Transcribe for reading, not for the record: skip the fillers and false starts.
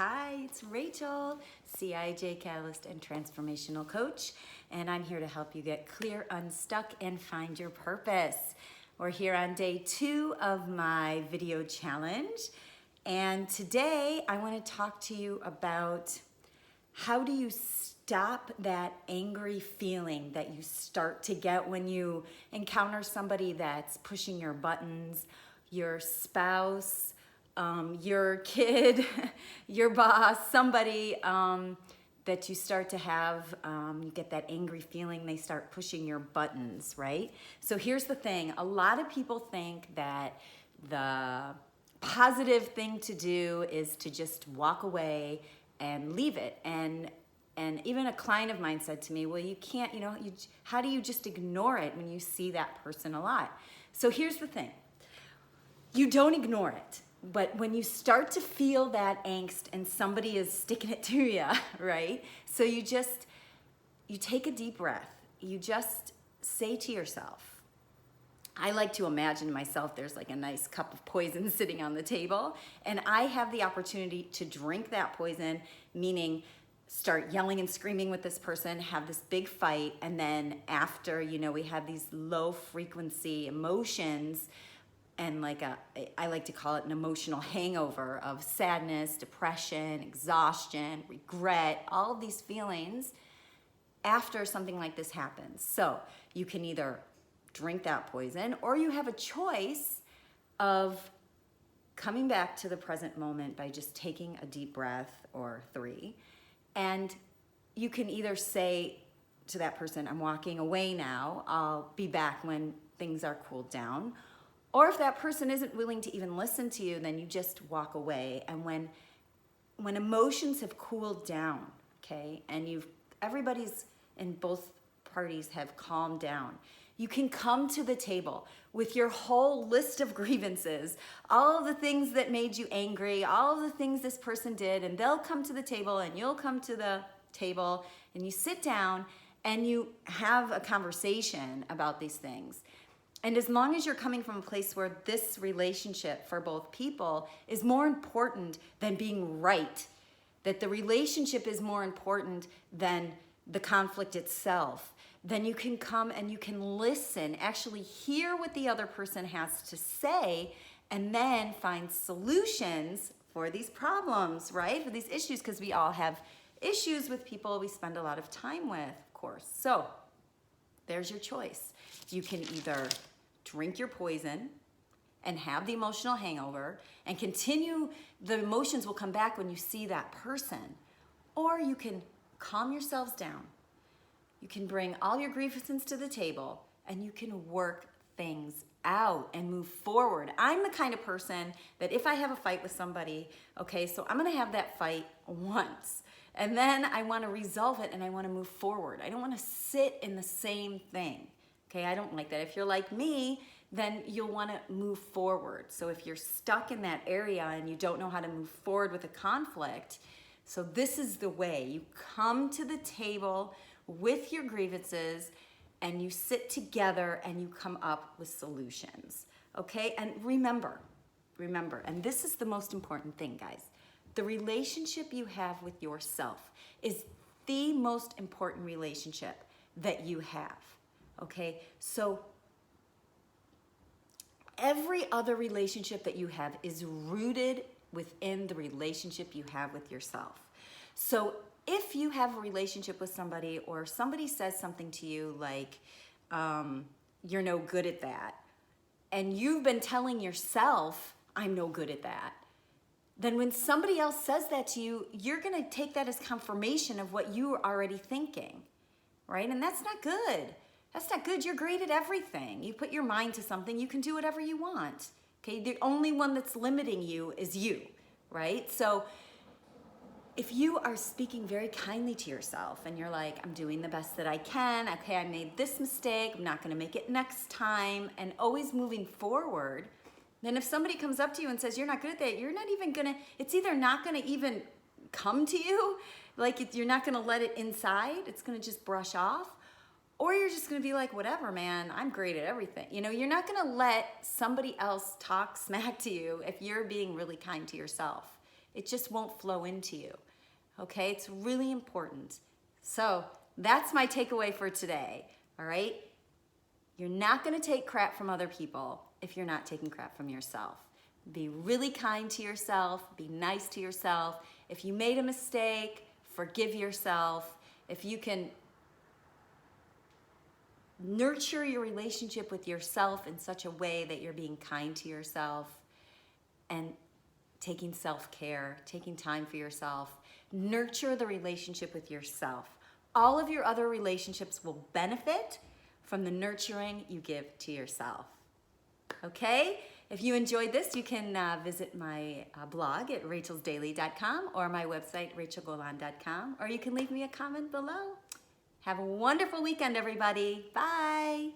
Hi, it's Rachel, CIJ Catalyst and Transformational Coach, and I'm here to help you get clear, unstuck, and find your purpose. We're here on day 2 of my video challenge, and today I want to talk to you about how do you stop that angry feeling that you start to get when you encounter somebody that's pushing your buttons, your spouse, your kid, your boss, somebody that you start to have, you get that angry feeling, they start pushing your buttons, right? So here's the thing, a lot of people think that the positive thing to do is to just walk away and leave it. And even a client of mine said to me, well, you can't, how do you just ignore it when you see that person a lot? So here's the thing, you don't ignore it. But when you start to feel that angst and somebody is sticking it to you, right? So you take a deep breath. You just say to yourself, I like to imagine myself, there's like a nice cup of poison sitting on the table, and I have the opportunity to drink that poison, meaning start yelling and screaming with this person, have this big fight, and then after, we have these low frequency emotions, and I like to call it an emotional hangover of sadness, depression, exhaustion, regret, all of these feelings after something like this happens. So you can either drink that poison, or you have a choice of coming back to the present moment by just taking a deep breath or 3. And you can either say to that person, I'm walking away now, I'll be back when things are cooled down. Or if that person isn't willing to even listen to you, then you just walk away. And when emotions have cooled down, okay, and everybody's in both parties have calmed down, you can come to the table with your whole list of grievances, all of the things that made you angry, all of the things this person did, and they'll come to the table and you'll come to the table and you sit down and you have a conversation about these things. And as long as you're coming from a place where this relationship for both people is more important than being right, that the relationship is more important than the conflict itself, then you can come and you can listen, actually hear what the other person has to say, and then find solutions for these problems, right? For these issues, because we all have issues with people we spend a lot of time with, of course. So there's your choice. You can either drink your poison and have the emotional hangover and continue, the emotions will come back when you see that person, or you can calm yourselves down. You can bring all your grievances to the table and you can work things out and move forward. I'm the kind of person that if I have a fight with somebody, okay, so I'm gonna have that fight once, and then I wanna resolve it and I wanna move forward. I don't wanna sit in the same thing. Okay, I don't like that. If you're like me, then you'll want to move forward. So if you're stuck in that area and you don't know how to move forward with a conflict, so this is the way. You come to the table with your grievances and you sit together and you come up with solutions. Okay, and remember, and this is the most important thing, guys, the relationship you have with yourself is the most important relationship that you have. Okay, so every other relationship that you have is rooted within the relationship you have with yourself. So if you have a relationship with somebody, or somebody says something to you like, you're no good at that, and you've been telling yourself, I'm no good at that, then when somebody else says that to you, you're gonna take that as confirmation of what you were already thinking, right? And that's not good. That's not good. You're great at everything. You put your mind to something, you can do whatever you want. Okay, the only one that's limiting you is you, right? So if you are speaking very kindly to yourself and you're like, I'm doing the best that I can, okay, I made this mistake, I'm not gonna make it next time, and always moving forward, then if somebody comes up to you and says, you're not good at that, you're not even gonna, it's either not gonna even come to you, like you're not gonna let it inside, it's gonna just brush off, or you're just gonna be like, whatever, man, I'm great at everything. You're not gonna let somebody else talk smack to you if you're being really kind to yourself. It just won't flow into you. Okay, it's really important. So that's my takeaway for today, all right? You're not gonna take crap from other people if you're not taking crap from yourself. Be really kind to yourself, be nice to yourself. If you made a mistake, forgive yourself. If you can nurture your relationship with yourself in such a way that you're being kind to yourself and taking self-care, taking time for yourself, nurture the relationship with yourself. All of your other relationships will benefit from the nurturing you give to yourself. Okay? If you enjoyed this, you can visit my blog at rachelsdaily.com or my website, rachelgolan.com, or you can leave me a comment below. Have a wonderful weekend, everybody. Bye.